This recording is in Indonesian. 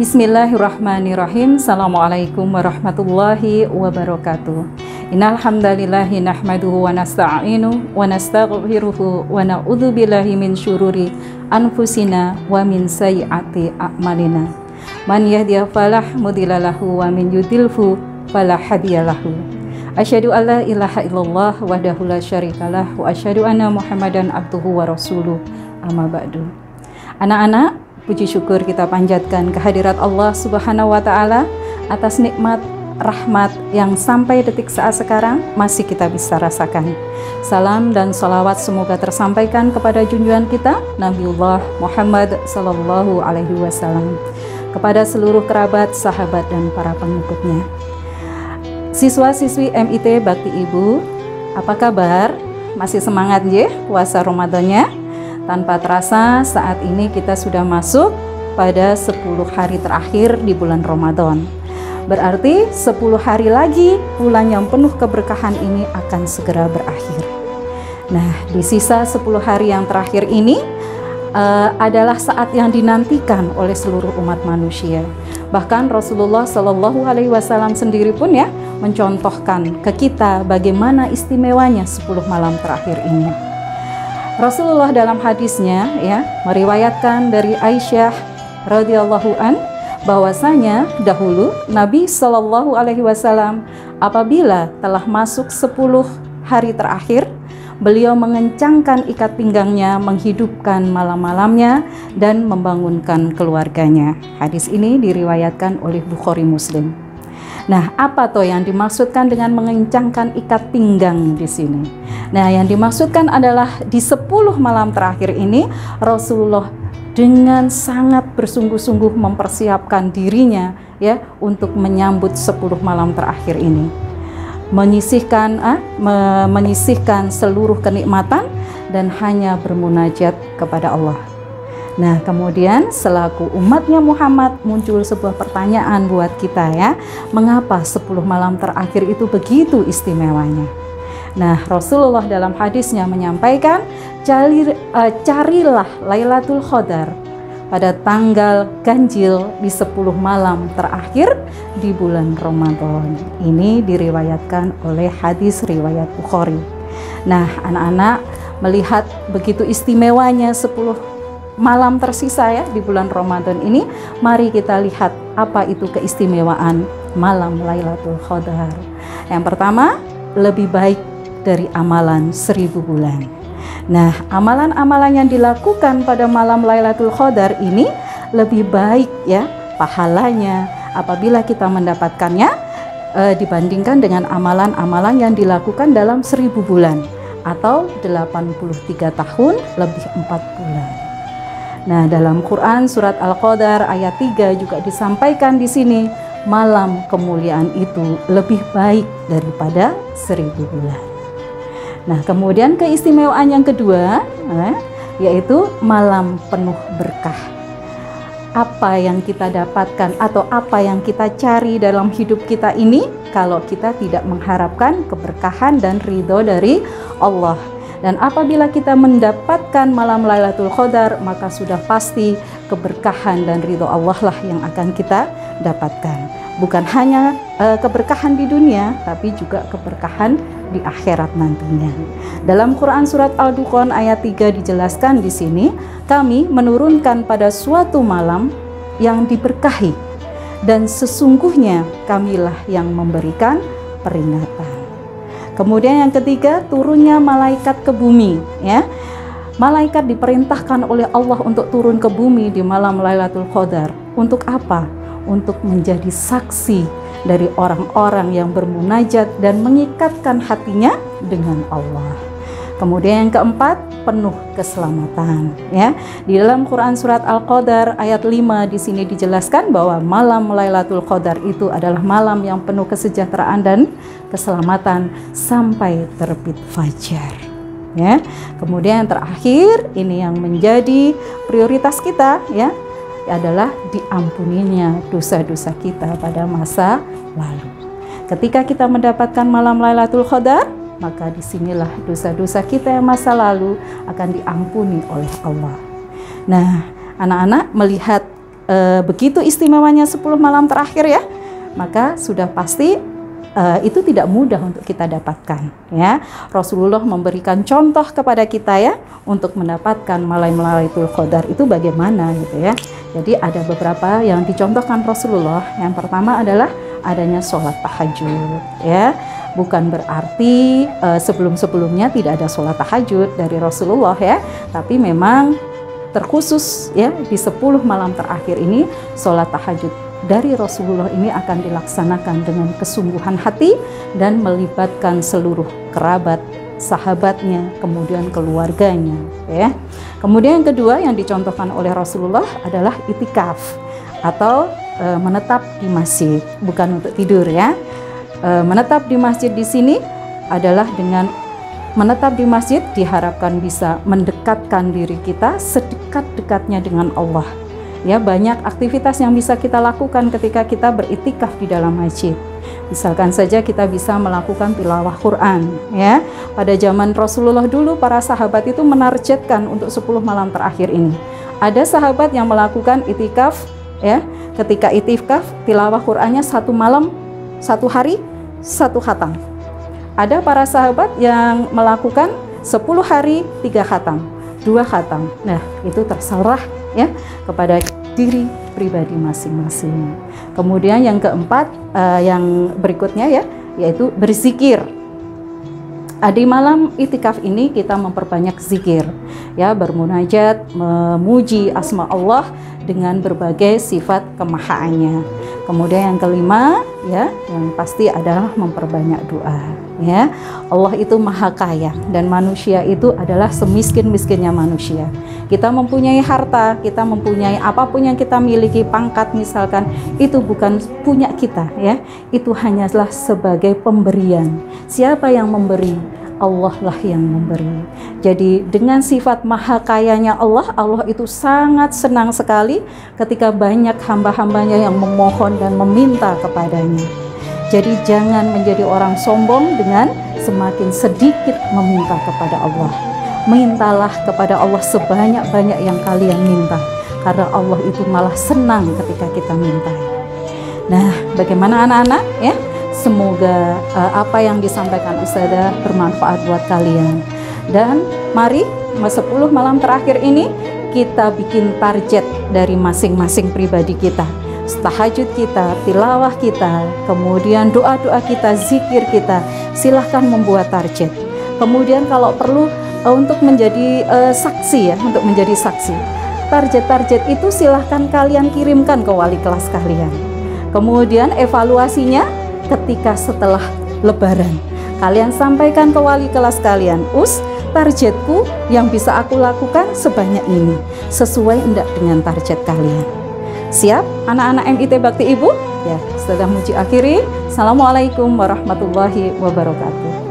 Bismillahirrahmanirrahim. Assalamualaikum warahmatullahi wabarakatuh. Innal hamdalillahi nahmaduhu wa nasta'inu wa nastaghfiruhu wa na'udzu billahi min syururi anfusina wa min sayyiati a'malina. Man yahdihillahu falah mudilla lahu wa min yudlilhu fala hadiya lahu. Asyhadu an la ilaha illallah wahdahu la syarikalah wa asyhadu anna Muhammadan abduhu wa rasuluh. Amma ba'du. Anak-anak, puji syukur kita panjatkan kehadirat Allah Subhanahu wa taala atas nikmat rahmat yang sampai detik saat sekarang masih kita bisa rasakan. Salam dan salawat semoga tersampaikan kepada junjungan kita Nabiullah Muhammad sallallahu alaihi wasallam, kepada seluruh kerabat, sahabat dan para pengikutnya. Siswa-siswi MIT Bakti Ibu, apa kabar? Masih semangat ya puasa Ramadannya? Tanpa terasa saat ini kita sudah masuk pada 10 hari terakhir di bulan Ramadan. Berarti 10 hari lagi bulan yang penuh keberkahan ini akan segera berakhir. Nah, di sisa 10 hari yang terakhir ini adalah saat yang dinantikan oleh seluruh umat manusia. Bahkan Rasulullah Shallallahu Alaihi Wasallam sendiri pun ya mencontohkan ke kita bagaimana istimewanya 10 malam terakhir ini. Rasulullah dalam hadisnya ya meriwayatkan dari Aisyah radhiyallahu an bahwasanya dahulu Nabi Shallallahu Alaihi Wasallam apabila telah masuk 10 hari terakhir, beliau mengencangkan ikat pinggangnya, menghidupkan malam-malamnya dan membangunkan keluarganya. Hadis ini diriwayatkan oleh Bukhari Muslim. Nah, apa toh yang dimaksudkan dengan mengencangkan ikat pinggang di sini? Nah, yang dimaksudkan adalah di 10 malam terakhir ini Rasulullah dengan sangat bersungguh-sungguh mempersiapkan dirinya ya untuk menyambut 10 malam terakhir ini. Menyisihkan seluruh kenikmatan dan hanya bermunajat kepada Allah. Nah, kemudian selaku umatnya Muhammad muncul sebuah pertanyaan buat kita ya, mengapa 10 malam terakhir itu begitu istimewanya? Nah, Rasulullah dalam hadisnya menyampaikan, carilah Lailatul Qadar pada tanggal ganjil di 10 malam terakhir di bulan Ramadan. Ini diriwayatkan oleh hadis riwayat Bukhari. Nah, anak-anak melihat begitu istimewanya 10 malam tersisa ya di bulan Ramadan ini, mari kita lihat apa itu keistimewaan malam Lailatul Qadar. Yang pertama, lebih baik dari amalan 1000 bulan. Nah, amalan-amalan yang dilakukan pada malam Lailatul Qadar ini lebih baik ya pahalanya apabila kita mendapatkannya dibandingkan dengan amalan-amalan yang dilakukan dalam 1000 bulan atau 83 tahun lebih 4 bulan. Nah, dalam Quran surat Al-Qadar ayat 3 juga disampaikan di sini, malam kemuliaan itu lebih baik daripada 1000 bulan. Nah, kemudian keistimewaan yang kedua yaitu malam penuh berkah. Apa yang kita dapatkan atau apa yang kita cari dalam hidup kita ini kalau kita tidak mengharapkan keberkahan dan ridho dari Allah. Dan apabila kita mendapatkan malam Lailatul Qadar, maka sudah pasti keberkahan dan ridho Allah lah yang akan kita dapatkan. Bukan hanya keberkahan di dunia, tapi juga keberkahan di akhirat nantinya. Dalam Quran surat Al-Dukhan ayat 3 dijelaskan di sini, kami menurunkan pada suatu malam yang diberkahi, dan sesungguhnya kamilah yang memberikan peringatan. Kemudian yang ketiga, turunnya malaikat ke bumi ya. Malaikat diperintahkan oleh Allah untuk turun ke bumi di malam Lailatul Qadar. Untuk apa? Untuk menjadi saksi dari orang-orang yang bermunajat dan mengikatkan hatinya dengan Allah. Kemudian yang keempat, penuh keselamatan ya. Di dalam Quran surat Al-Qadar ayat 5 di sini dijelaskan bahwa malam Lailatul Qadar itu adalah malam yang penuh kesejahteraan dan keselamatan sampai terbit fajar ya. Kemudian yang terakhir, ini yang menjadi prioritas kita ya, adalah diampuninya dosa-dosa kita pada masa lalu. Ketika kita mendapatkan malam Lailatul Qadar, maka disinilah dosa-dosa kita yang masa lalu akan diampuni oleh Allah. Nah, anak-anak melihat begitu istimewanya 10 malam terakhir ya, maka sudah pasti itu tidak mudah untuk kita dapatkan ya. Rasulullah memberikan contoh kepada kita ya untuk mendapatkan Lailatul Qadar itu bagaimana gitu ya. Jadi ada beberapa yang dicontohkan Rasulullah. Yang pertama adalah adanya sholat tahajud ya. Bukan berarti sebelum-sebelumnya tidak ada sholat tahajud dari Rasulullah ya, tapi memang terkhusus ya di 10 malam terakhir ini sholat tahajud dari Rasulullah ini akan dilaksanakan dengan kesungguhan hati dan melibatkan seluruh kerabat, sahabatnya, kemudian keluarganya ya. Kemudian yang kedua yang dicontohkan oleh Rasulullah adalah itikaf atau menetap di masjid, bukan untuk tidur ya. Menetap di masjid di sini adalah dengan menetap di masjid diharapkan bisa mendekatkan diri kita sedekat-dekatnya dengan Allah. Ya, banyak aktivitas yang bisa kita lakukan ketika kita beritikaf di dalam masjid. Misalkan saja kita bisa melakukan tilawah Quran ya. Pada zaman Rasulullah dulu para sahabat itu menargetkan untuk 10 malam terakhir ini. Ada sahabat yang melakukan itikaf ya. Ketika itikaf tilawah Qurannya 1 malam 1 hari 1 khatam. Ada para sahabat yang melakukan 10 hari 3 khatam, 2 khatam. Nah, itu terserah ya kepada diri pribadi masing-masing. Kemudian yang keempat yang berikutnya ya, yaitu berzikir. Di malam itikaf ini kita memperbanyak zikir ya, bermunajat, memuji asma Allah dengan berbagai sifat kemahaannya. Kemudian yang kelima ya, yang pasti adalah memperbanyak doa ya. Allah itu maha kaya dan manusia itu adalah semiskin-miskinnya manusia. Kita mempunyai harta, kita mempunyai apapun yang kita miliki, pangkat misalkan, itu bukan punya kita ya. Itu hanyalah sebagai pemberian. Siapa yang memberi? Allah lah yang memberi. Jadi dengan sifat maha kayanya Allah, Allah itu sangat senang sekali ketika banyak hamba-hambanya yang memohon dan meminta kepadanya. Jadi jangan menjadi orang sombong dengan semakin sedikit meminta kepada Allah. Mintalah kepada Allah sebanyak-banyak yang kalian minta, karena Allah itu malah senang ketika kita minta. Nah, bagaimana anak-anak ya? Semoga apa yang disampaikan Ustazah bermanfaat buat kalian. Dan mari 10 malam terakhir ini kita bikin target dari masing-masing pribadi kita. Tahajud kita, tilawah kita, kemudian doa-doa kita, zikir kita. Silahkan membuat target. Kemudian kalau perlu untuk menjadi saksi ya, untuk menjadi saksi. Target-target itu silahkan kalian kirimkan ke wali kelas kalian. Kemudian evaluasinya ketika setelah lebaran kalian sampaikan ke wali kelas kalian, targetku yang bisa aku lakukan sebanyak ini, sesuai enggak dengan target kalian. Siap anak-anak MIT Bakti Ibu? Ya, sudah Muji akhiri. Assalamualaikum warahmatullahi wabarakatuh.